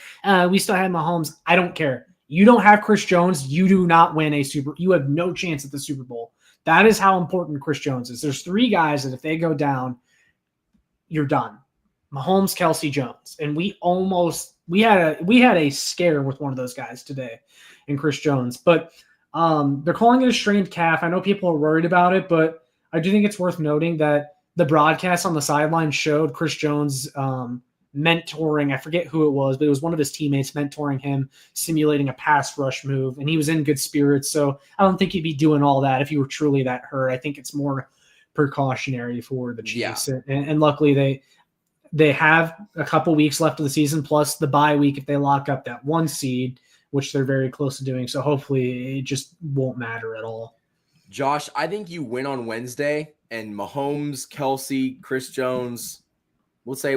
we still have Mahomes. I don't care. You don't have Chris Jones, you do not win you have no chance at the Super Bowl. That is how important Chris Jones is. There's 3 guys that if they go down, you're done. Mahomes, Kelsey, Jones. And we had a scare with one of those guys today in Chris Jones. But they're calling it a strained calf. I know people are worried about it, but I do think it's worth noting that the broadcast on the sideline showed Chris Jones mentoring. I forget who it was, but it was one of his teammates mentoring him, simulating a pass rush move, and he was in good spirits. So I don't think he'd be doing all that if he were truly that hurt. I think it's more precautionary for the Chiefs. Yeah. And luckily they have a couple weeks left of the season, plus the bye week if they lock up that 1 seed, which they're very close to doing. So hopefully it just won't matter at all. Josh, I think you win on Wednesday, and Mahomes, Kelsey, Chris Jones, we'll say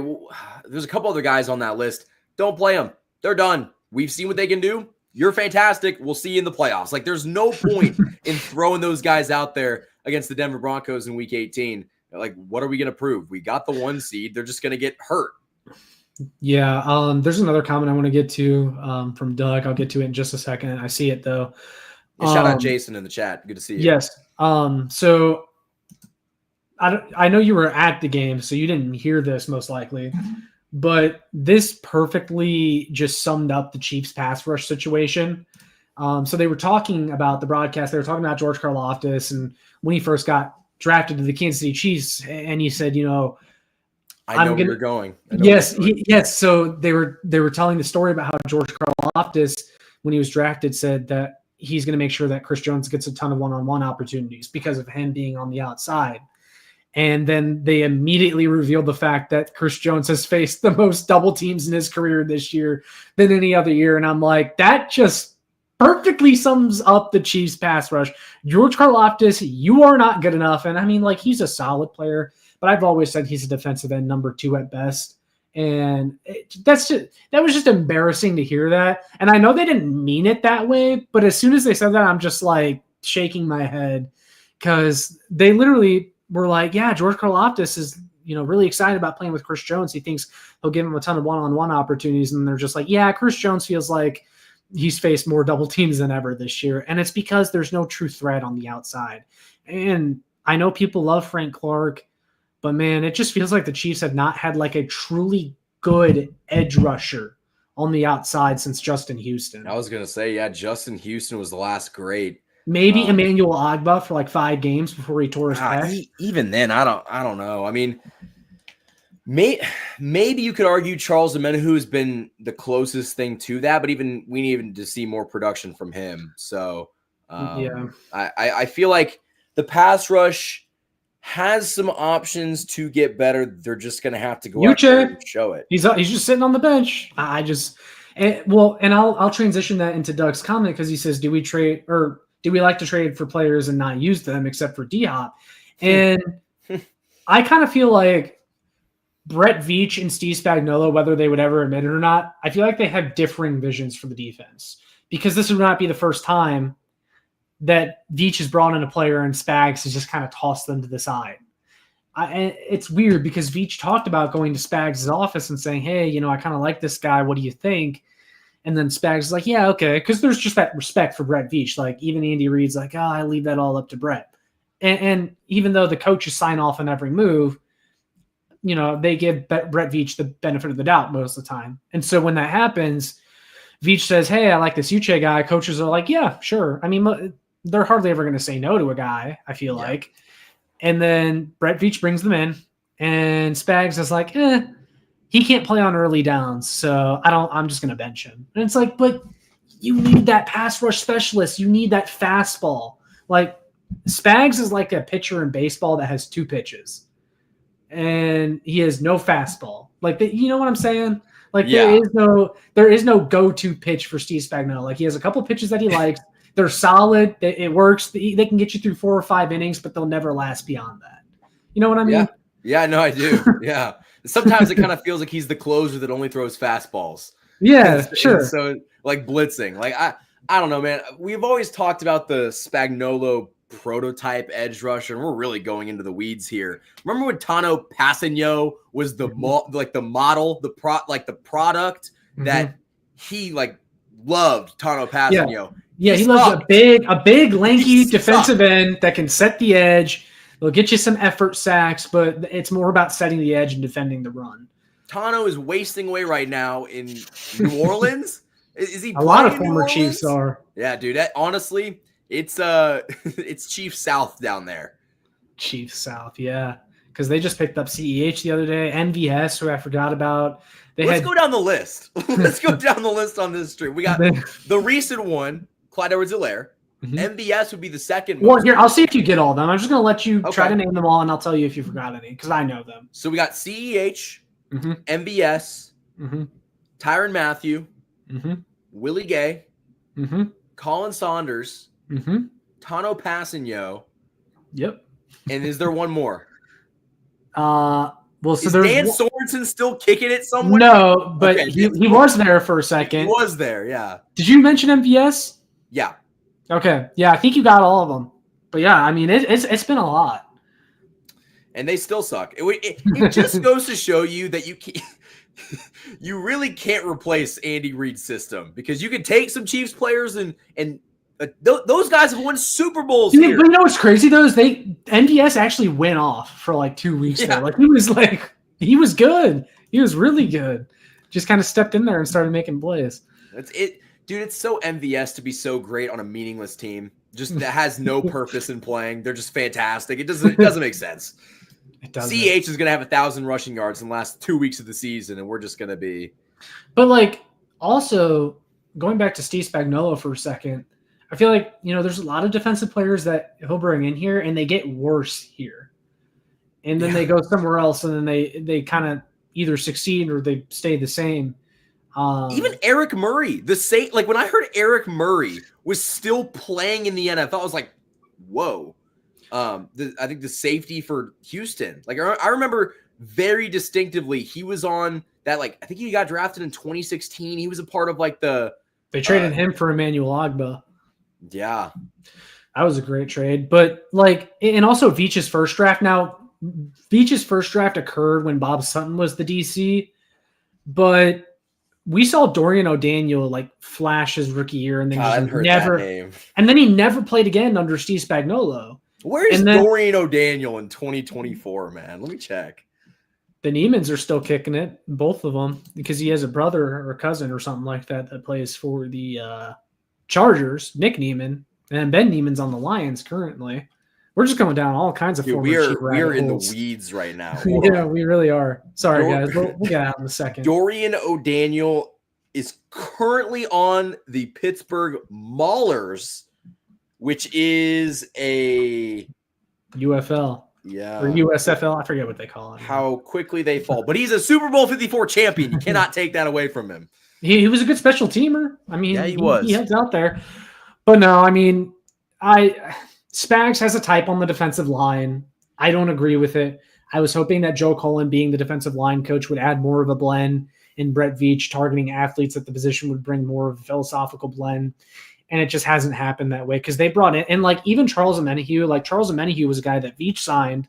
there's a couple other guys on that list. Don't play them. They're done. We've seen what they can do. You're fantastic. We'll see you in the playoffs. Like, there's no point in throwing those guys out there against the Denver Broncos in Week 18. Like, what are we going to prove? We got the 1 seed. They're just going to get hurt. Yeah. There's another comment I want to get to from Doug. I'll get to it in just a second. I see it, though. Yeah, shout out Jason in the chat. Good to see you. Yes. So I know you were at the game, so you didn't hear this most likely, but this perfectly just summed up the Chiefs pass rush situation. So they were talking about the broadcast. They were talking about George Karlaftis and when he first got drafted to the Kansas City Chiefs, and he said, I know where you're going. Yes. Yes. So they were telling the story about how George Karlaftis, when he was drafted, said that he's going to make sure that Chris Jones gets a ton of one-on-one opportunities because of him being on the outside. And then they immediately revealed the fact that Chris Jones has faced the most double teams in his career this year than any other year. And I'm like, that just perfectly sums up the Chiefs pass rush. George Karlaftis, you are not good enough. And I mean, like, he's a solid player, but I've always said he's a defensive end number 2 at best. And that was just embarrassing to hear that. And I know they didn't mean it that way, but as soon as they said that, I'm just like shaking my head because they literally were like, yeah, George Karlaftis is, really excited about playing with Chris Jones. He thinks he'll give him a ton of one-on-one opportunities. And they're just like, yeah, Chris Jones feels like he's faced more double teams than ever this year. And it's because there's no true threat on the outside. And I know people love Frank Clark, but man, it just feels like the Chiefs have not had like a truly good edge rusher on the outside since Justin Houston. I was going to say, yeah, Justin Houston was the last great. Maybe Emmanuel Ogbah for like 5 games before he tore his pec. Even then, I don't know. I mean, maybe you could argue Charles Omenihu has been the closest thing to that, but we need to see more production from him. So yeah, I feel like the pass rush has some options to get better. They're just going to have to go out there and show it. He's just sitting on the bench. And I'll transition that into Doug's comment because he says, do we like to trade for players and not use them except for D-Hop? And I kind of feel like Brett Veach and Steve Spagnuolo, whether they would ever admit it or not, I feel like they have differing visions for the defense because this would not be the first time that Veach has brought in a player and Spags has just kind of tossed them to the side. It's weird because Veach talked about going to Spags' office and saying, hey, I kind of like this guy. What do you think? And then Spags is like, yeah, okay. Because there's just that respect for Brett Veach. Like, even Andy Reid's like, I leave that all up to Brett. And even though the coaches sign off on every move, they give Brett Veach the benefit of the doubt most of the time. And so when that happens, Veach says, hey, I like this Uche guy. Coaches are like, yeah, sure. I mean, they're hardly ever going to say no to a guy, I feel like. And then Brett Veach brings them in, and Spags is like, he can't play on early downs, so I'm just going to bench him. And it's like, but you need that pass rush specialist. You need that fastball. Like, Spags is like a pitcher in baseball that has 2 pitches, and he has no fastball. Like, you know what I'm saying? Like, there is no go-to pitch for Steve Spagnuolo. Like, he has a couple pitches that he likes. They're solid. It works. They can get you through 4 or 5 innings, but they'll never last beyond that. You know what I mean? Yeah, no, I do. Yeah. Sometimes it kind of feels like he's the closer that only throws fastballs. Yeah, sure. And so, like, blitzing. Like, I don't know, man. We've always talked about the Spagnuolo prototype edge rusher, and we're really going into the weeds here. Remember when Tano Passanio was the model, the product that he, like, loved Tano Passanio. Yeah, he loves a big, lanky defensive end that can set the edge. They'll get you some effort sacks, but it's more about setting the edge and defending the run. Tano is wasting away right now in New Orleans. Is he? A lot of former Chiefs are. Yeah, dude. Honestly, it's Chiefs South down there. Chiefs South, yeah, because they just picked up CEH the other day. MVS, who I forgot about. Let's go down the list. Let's go down the list on this stream. We got the recent one, Clyde Edwards-Helaire. MVS would be the second one. Well, here, I'll see if you get all of them. I'm just going to let you try to name them all, and I'll tell you if you forgot any, because I know them. So we got CEH, MVS, Tyrann Mathieu, Willie Gay, Colin Saunders, Tano Passanio. Yep. And is there one more? Well, so is there's Dan Sorensen still kicking it somewhere? No, but he was there for a second. He was there, yeah. Did you mention MVS? Yeah. Okay. Yeah, I think you got all of them. But yeah, I mean, it's been a lot. And they still suck. It just goes to show you that you really can't replace Andy Reid's system, because you can take some Chiefs players and those guys have won Super Bowls here. But you know what's crazy though is MVS actually went off for like 2 weeks there. Like he was good. He was really good. Just kind of stepped in there and started making plays. Dude, it's so MVS to be so great on a meaningless team. Just that has no purpose in playing. They're just fantastic. It doesn't make sense. It doesn't. CH is going to have 1,000 rushing yards in the last 2 weeks of the season, and we're just going to be. But like, also going back to Steve Spagnuolo for a second, I feel like, there's a lot of defensive players that he'll bring in here and they get worse here. And then they go somewhere else and then they kind of either succeed or they stay the same. Even Eric Murray, when I heard Eric Murray was still playing in the NFL, I was like, whoa. I think the safety for Houston. Like, I remember very distinctively he was on that, like, I think he got drafted in 2016. He was a part of like they traded him for Emmanuel Ogbah. Yeah. That was a great trade. But like, and also Veach's first draft. Now, Veach's first draft occurred when Bob Sutton was the DC, but we saw Dorian O'Daniel like flash his rookie year, and then he never played again under Steve Spagnuolo. Where is Dorian O'Daniel in 2024, man? Let me check. The Niemans are still kicking it, both of them, because he has a brother or a cousin or something like that plays for the Chargers, Nick Niemann, and Ben Niemann's on the Lions currently. We're just going down all kinds of we are in the weeds right now. Yeah, we really are. Sorry, guys. We'll get out in a second. Dorian O'Daniel is currently on the Pittsburgh Maulers, which is a UFL. Yeah. Or USFL. I forget what they call it. How quickly they fall. But he's a Super Bowl 54 champion. You cannot take that away from him. He was a good special teamer. I mean, yeah, he was. He heads out there. But no, I mean, Spags has a type on the defensive line. I don't agree with it. I was hoping that Joe Cullen, being the defensive line coach, would add more of a blend, and Brett Veach targeting athletes at the position would bring more of a philosophical blend. And it just hasn't happened that way, because they brought in, and like even Charles Omenihu was a guy that Veach signed,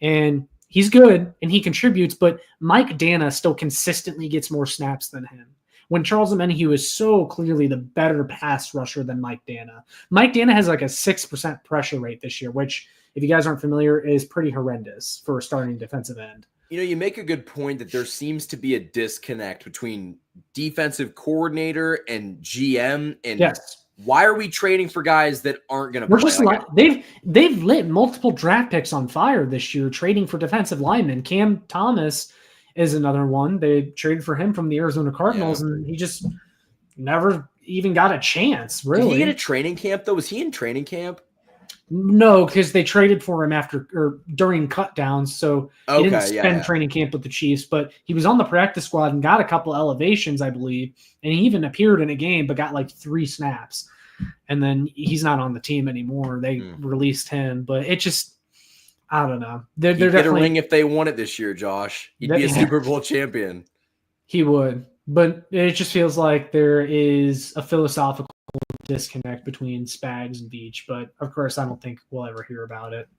and he's good and he contributes, but Mike Dana still consistently gets more snaps than him, when Charles Omenihu is so clearly the better pass rusher than Mike Dana. Mike Dana has like a 6% pressure rate this year, which, if you guys aren't familiar, is pretty horrendous for a starting defensive end. You make a good point that there seems to be a disconnect between defensive coordinator and GM. And yes. Why are we trading for guys that aren't going to play? Just they've lit multiple draft picks on fire this year, trading for defensive linemen. Cam Thomas is another one. They traded for him from the Arizona Cardinals, and he just never even got a chance, really. Did he get a training camp, though? Was he in training camp? No, because they traded for him during cutdowns, so he didn't spend training camp with the Chiefs, but he was on the practice squad and got a couple elevations, I believe, and he even appeared in a game but got like 3 snaps, and then he's not on the team anymore. They released him, but it just, I don't know. They're definitely get a ring if they won it this year, Josh. He'd be a Super Bowl champion. He would, but it just feels like there is a philosophical disconnect between Spags and Veach, but of course I don't think we'll ever hear about it.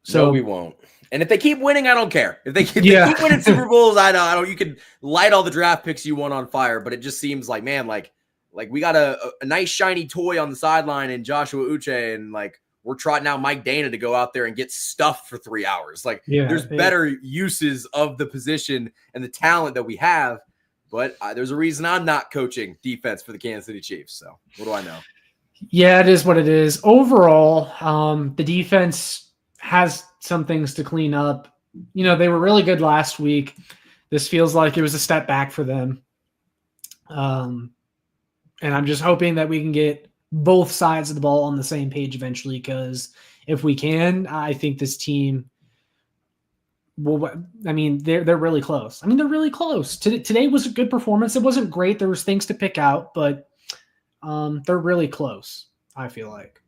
So no, we won't. And if they keep winning, I don't care. If they keep winning Super Bowls, I don't. You can light all the draft picks you want on fire, but it just seems like, man, like Like we got a nice shiny toy on the sideline and Joshua Uche, and like we're trotting out Mike Dana to go out there and get stuffed for 3 hours. Like there's better uses of the position and the talent that we have. But there's a reason I'm not coaching defense for the Kansas City Chiefs. So what do I know? Yeah, it is what it is. Overall, the defense has some things to clean up. You know, they were really good last week. This feels like it was a step back for them. And I'm just hoping that we can get both sides of the ball on the same page eventually, because if we can, I think this team will. I mean, they're really close. They're really close. Today was a good performance. It wasn't great. There was things to pick out, but they're really close, I feel like.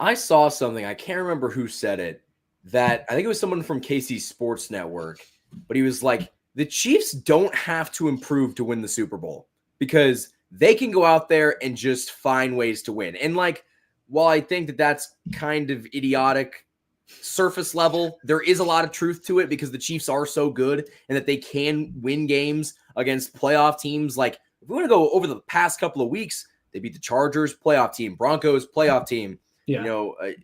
I saw something. I can't remember who said it. That I think it was someone from KC Sports Network, but he was like, the Chiefs don't have to improve to win the Super Bowl because they can go out there and just find ways to win. And like, while I think that that's kind of idiotic surface level, there is a lot of truth to it because the Chiefs are so good and that they can win games against playoff teams. Like if we want to go over the past couple of weeks, they beat the Chargers, playoff team, Broncos, playoff team. Yeah.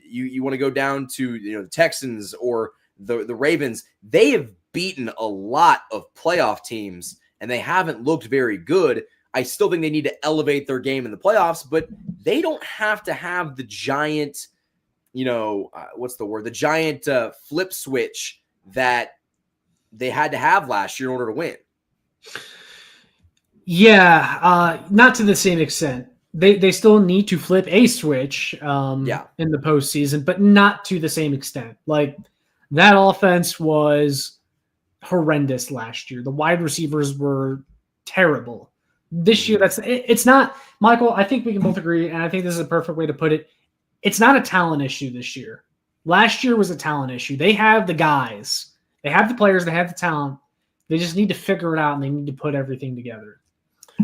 You want to go down to, the Texans or the Ravens. They have beaten a lot of playoff teams and they haven't looked very good. I still think they need to elevate their game in the playoffs, but they don't have to have the giant, the giant flip switch that they had to have last year in order to win. Yeah, not to the same extent. They still need to flip a switch in the postseason, but not to the same extent. Like that offense was horrendous last year. The wide receivers were terrible. This year, it's not, Michael, I think we can both agree, and I think this is a perfect way to put it. It's not a talent issue this year. Last year was a talent issue. They have the guys. They have the players. They have the talent. They just need to figure it out, and they need to put everything together.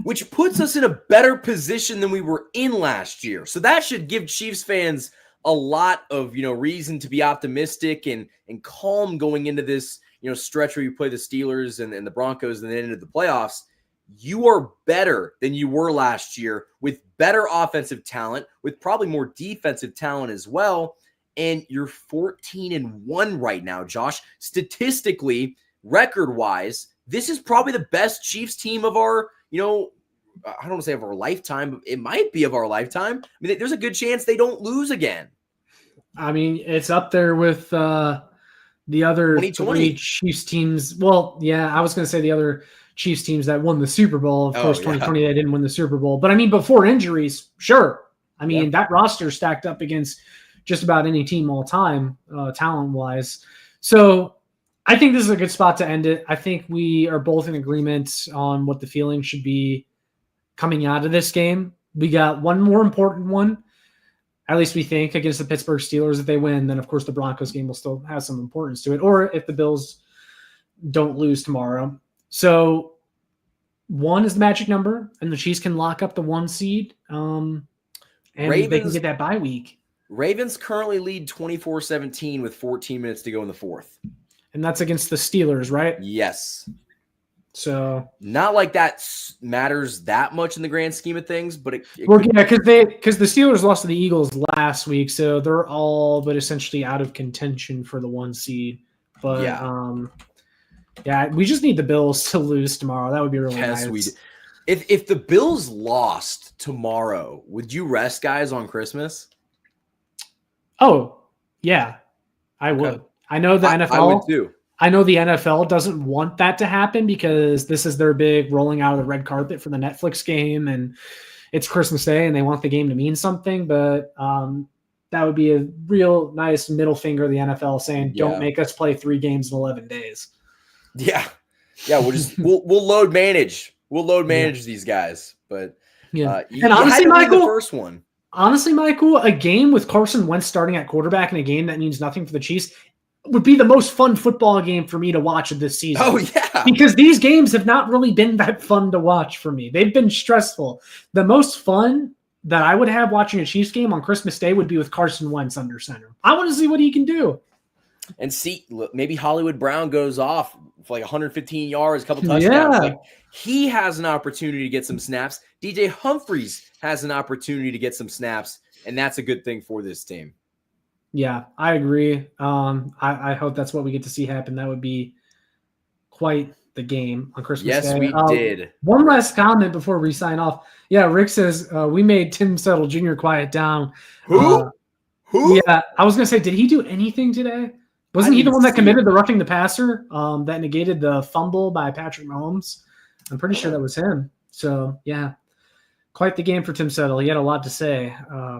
Which puts us in a better position than we were in last year. So that should give Chiefs fans a lot of, reason to be optimistic and calm going into this, stretch where you play the Steelers and the Broncos and then into the playoffs. You are better than you were last year with better offensive talent, with probably more defensive talent as well. And you're 14-1 right now, Josh. Statistically, record-wise, this is probably the best Chiefs team of our, I don't want to say of our lifetime, but it might be of our lifetime. There's a good chance they don't lose again. It's up there with the other 3 Chiefs teams. Well, yeah, I was going to say the other Chiefs teams that won the Super Bowl. Of course, 2020, they didn't win the Super Bowl. But, before injuries, sure. That roster stacked up against just about any team all time, talent-wise. So I think this is a good spot to end it. I think we are both in agreement on what the feeling should be coming out of this game. We got one more important one, at least we think, against the Pittsburgh Steelers. If they win, then, of course, the Broncos game will still have some importance to it. Or if the Bills don't lose tomorrow. So 1 is the magic number, and the Chiefs can lock up the 1 seed, and they can get that bye week. Ravens currently lead 24-17 with 14 minutes to go in the 4th. And that's against the Steelers, right? Yes. So not like that matters that much in the grand scheme of things, but because the Steelers lost to the Eagles last week, so they're all but essentially out of contention for the 1 seed. But we just need the Bills to lose tomorrow. That would be really nice. If the Bills lost tomorrow, would you rest guys on Christmas? Oh, yeah, I would. Okay. I know the NFL. I would too. I know the NFL doesn't want that to happen because this is their big rolling out of the red carpet for the Netflix game, and it's Christmas Day, and they want the game to mean something. But that would be a real nice middle finger to the NFL saying, "Don't make us play 3 games in 11 days." Yeah. We'll load manage. We'll load manage these guys. But and honestly, Michael, the first one. Honestly, Michael, a game with Carson Wentz starting at quarterback in a game that means nothing for the Chiefs would be the most fun football game for me to watch of this season. Oh, yeah. Because these games have not really been that fun to watch for me. They've been stressful. The most fun that I would have watching a Chiefs game on Christmas Day would be with Carson Wentz under center. I want to see what he can do. And see, maybe Hollywood Brown goes off for like 115 yards, a couple touchdowns. Like, he has an opportunity to get some snaps. DJ Humphries has an opportunity to get some snaps, and that's a good thing for this team. Yeah, I agree. I hope that's what we get to see happen. That would be quite the game on Christmas Day. Yes, we did. One last comment before we sign off. Yeah, Rick says we made Tim Settle Jr. quiet down. Who? Yeah, I was going to say, did he do anything today? Wasn't he the one that committed the roughing the passer that negated the fumble by Patrick Mahomes? I'm pretty sure that was him. So, yeah, quite the game for Tim Settle. He had a lot to say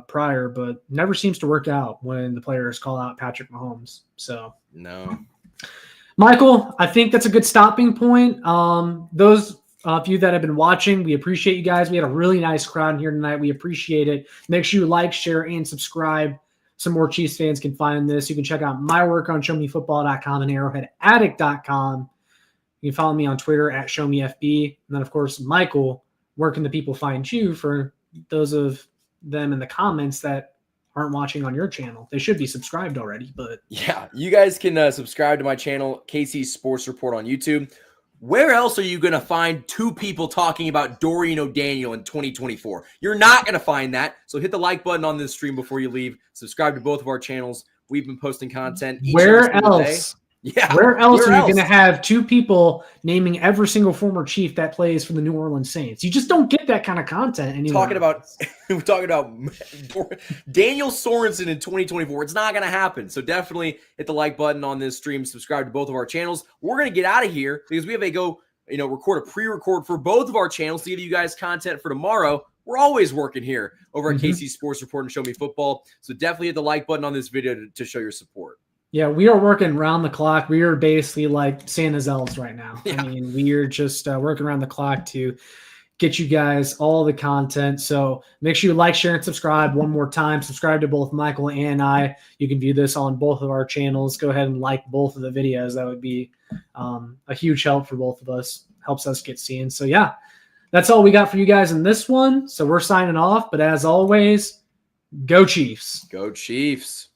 prior, but never seems to work out when the players call out Patrick Mahomes. So, no. Michael, I think that's a good stopping point. Those of you that have been watching, we appreciate you guys. We had a really nice crowd here tonight. We appreciate it. Make sure you like, share, and subscribe. Some more Chiefs fans can find this. You can check out my work on showmefootball.com and arrowheadaddict.com. You can follow me on Twitter at showmefb. And then, of course, Michael, where can the people find you for those of them in the comments that aren't watching on your channel? They should be subscribed already, but yeah, you guys can subscribe to my channel, KC Sports Report on YouTube. Where else are you going to find two people talking about Dorian O'Daniel in 2024? You're not going to find that. So hit the like button on this stream before you leave. Subscribe to both of our channels. We've been posting content each Where else? Yeah. Where else are you going to have two people naming every single former Chief that plays for the New Orleans Saints? You just don't get that kind of content anymore. We're talking about Daniel Sorensen in 2024. It's not going to happen. So definitely hit the like button on this stream. Subscribe to both of our channels. We're going to get out of here because we have to go, record a pre-record for both of our channels to give you guys content for tomorrow. We're always working here over at KC Sports Report and Show Me Football. So definitely hit the like button on this video to show your support. Yeah, we are working around the clock. We are basically like Santa's elves right now. Yeah. I mean, we are just working around the clock to get you guys all the content. So make sure you like, share, and subscribe one more time. Subscribe to both Michael and I. You can view this on both of our channels. Go ahead and like both of the videos. That would be a huge help for both of us. Helps us get seen. So, yeah, that's all we got for you guys in this one. So we're signing off. But as always, go Chiefs. Go Chiefs.